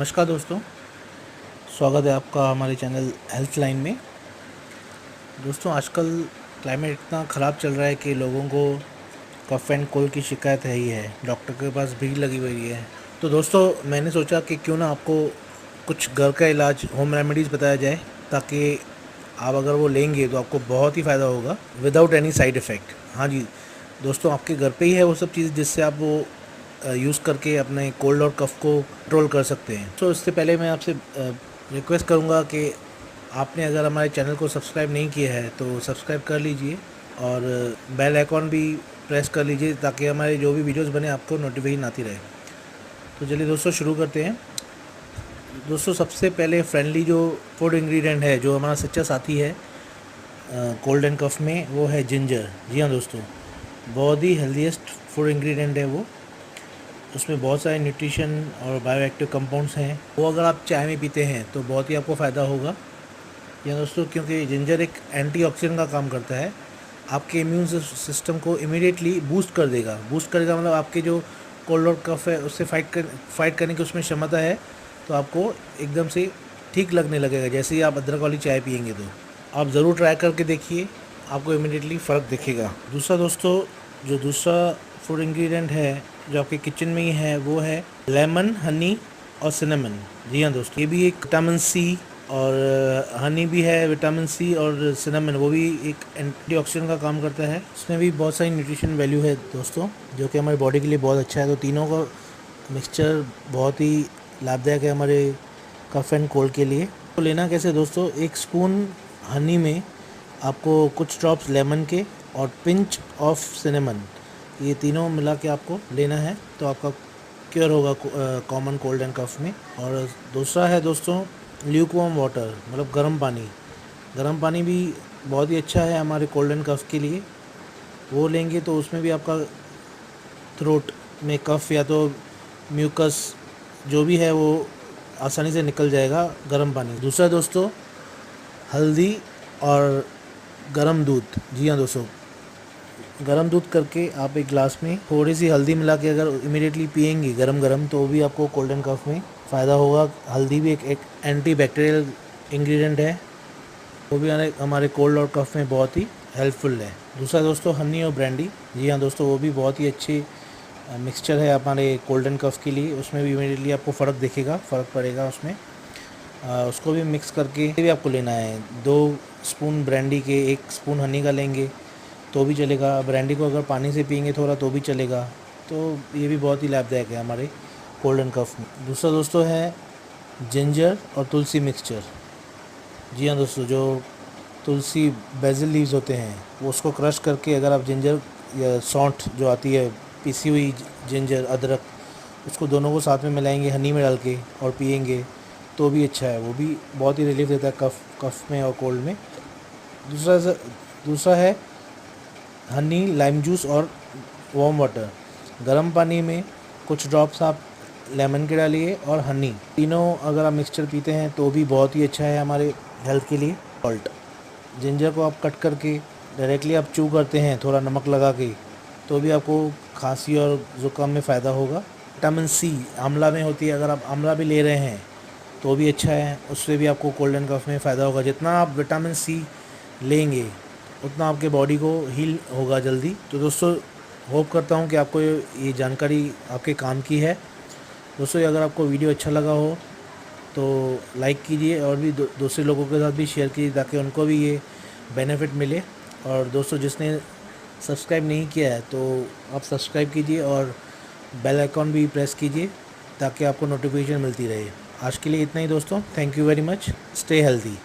नमस्कार दोस्तों, स्वागत है आपका हमारे चैनल हेल्थ लाइन में। दोस्तों, आजकल क्लाइमेट इतना ख़राब चल रहा है कि लोगों को कफ़ एंड कोल्ड की शिकायत है ही है। डॉक्टर के पास भीड़ लगी हुई है। तो दोस्तों, मैंने सोचा कि क्यों ना आपको कुछ घर का इलाज, होम रेमेडीज़ बताया जाए, ताकि आप अगर वो लेंगे तो आपको बहुत ही फ़ायदा होगा विदाउट एनी साइड इफ़ेक्ट। हाँ जी दोस्तों, आपके घर पे ही है वो सब चीज़ जिससे आप वो यूज़ करके अपने कोल्ड और कफ़ को कंट्रोल कर सकते हैं। तो इससे पहले मैं आपसे रिक्वेस्ट करूँगा कि आपने अगर हमारे चैनल को सब्सक्राइब नहीं किया है तो सब्सक्राइब कर लीजिए और बेल आइकॉन भी प्रेस कर लीजिए ताकि हमारे जो भी वीडियोस बने आपको नोटिफिकेशन आती रहे। तो चलिए दोस्तों, शुरू करते हैं। दोस्तों, सबसे पहले फ्रेंडली जो फूड इंग्रेडिएंट है, जो हमारा सच्चा साथी है कोल्ड एंड कफ़ में, वो है जिंजर। जी हाँ दोस्तों, बहुत ही हेल्दीएस्ट फूड इंग्रेडिएंट है वो। उसमें बहुत सारे न्यूट्रिशन और बायो एक्टिव कंपाउंड्स हैं। वो अगर आप चाय में पीते हैं तो बहुत ही आपको फ़ायदा होगा या दोस्तों, क्योंकि जिंजर एक एंटीऑक्सीडेंट का काम करता है। आपके इम्यून सिस्टम को इमीडिएटली बूस्ट करेगा मतलब आपके जो कोल्ड और कफ है उससे फाइट करने की उसमें क्षमता है। तो आपको एकदम से ठीक लगने लगेगा जैसे ही आप अदरक वाली चाय पियेंगे। तो आप ज़रूर ट्राई करके देखिए, आपको इमीडिएटली फ़र्क दिखेगा। दूसरा दोस्तों, जो दूसरा फूड इंग्रेडिएंट है जो आपके किचन में ही है, वो है लेमन, हनी और सिनेमन। जी हाँ दोस्तों, ये भी एक विटामिन सी, और हनी भी है विटामिन सी, और सिनेमन वो भी एक एंटीऑक्सीडेंट का काम करता है। उसमें भी बहुत सारी न्यूट्रिशन वैल्यू है दोस्तों, जो कि हमारी बॉडी के लिए बहुत अच्छा है। तो तीनों का मिक्सचर बहुत ही लाभदायक है हमारे कफ एंड कोल्ड के लिए। तो लेना कैसे दोस्तों, एक स्पून हनी में आपको कुछ ड्रॉप्स लेमन के और पिंच ऑफ सिनेमन, ये तीनों मिला के आपको लेना है। तो आपका क्योर होगा कॉमन कोल्ड एंड कफ में। और दूसरा है दोस्तों ल्यूकवार्म वाटर, मतलब गर्म पानी। गर्म पानी भी बहुत ही अच्छा है हमारे कोल्ड एंड कफ के लिए। वो लेंगे तो उसमें भी आपका थ्रोट में कफ या तो म्यूकस जो भी है वो आसानी से निकल जाएगा गर्म पानी। दूसरा दोस्तों, हल्दी और गर्म दूध। जी हाँ दोस्तों, गर्म दूध करके आप एक गिलास में थोड़ी सी हल्दी मिला के अगर इमीडिएटली पियेंगे गरम गरम, तो भी आपको कोल्ड एंड कफ में फ़ायदा होगा। हल्दी भी एक एंटी बैक्टीरियल इंग्रेडिएंट है, वो भी हमारे कोल्ड और कफ में बहुत ही हेल्पफुल है। दूसरा दोस्तों, हनी और ब्रांडी। जी हाँ दोस्तों, वो भी बहुत ही अच्छी मिक्सचर है हमारे कोल्ड एंड कफ के लिए। उसमें भी इमीडिएटली आपको फ़र्क दिखेगा, फ़र्क पड़ेगा उसमें। उसको भी मिक्स करके भी आपको लेना है। 2 स्पून ब्रांडी के 1 स्पून हनी का लेंगे तो भी चलेगा। ब्रांडी को अगर पानी से पियेंगे थोड़ा तो भी चलेगा। तो ये भी बहुत ही लाभदायक है हमारे कोल्ड एंड कफ में। दूसरा दोस्तों है जिंजर और तुलसी मिक्सचर। जी हाँ दोस्तों, जो तुलसी बेसिल लीव्स होते हैं वो उसको क्रश करके अगर आप जिंजर या सौंठ जो आती है, पिसी हुई जिंजर, अदरक, उसको दोनों को साथ में मिलाएंगे हनी में डाल के और पियेंगे तो भी अच्छा है। वो भी बहुत ही रिलीफ देता है कफ में और कोल्ड में। दूसरा है हनी, लाइम जूस और वार्म वाटर। गर्म पानी में कुछ ड्रॉप्स आप लेमन के डालिए और हनी, तीनों अगर आप मिक्सचर पीते हैं तो भी बहुत ही अच्छा है हमारे हेल्थ के लिए। सॉल्ट, जिंजर को आप कट करके डायरेक्टली आप चू करते हैं थोड़ा नमक लगा के, तो भी आपको खांसी और ज़ुकाम में फ़ायदा होगा। विटामिन सी आंवला में होती है, अगर आप आंवला भी ले रहे हैं तो भी अच्छा है, उससे भी आपको कोल्ड एंड कफ में फ़ायदा होगा। जितना आप विटामिन सी लेंगे उतना आपके बॉडी को हील होगा जल्दी। तो दोस्तों, होप करता हूँ कि आपको ये जानकारी आपके काम की है। दोस्तों, अगर आपको वीडियो अच्छा लगा हो तो लाइक कीजिए और भी दूसरे लोगों के साथ भी शेयर कीजिए ताकि उनको भी ये बेनिफिट मिले। और दोस्तों, जिसने सब्सक्राइब नहीं किया है तो आप सब्सक्राइब कीजिए और बेल आइकॉन भी प्रेस कीजिए ताकि आपको नोटिफिकेशन मिलती रहे। आज के लिए इतना ही दोस्तों, thank you very much, stay healthy.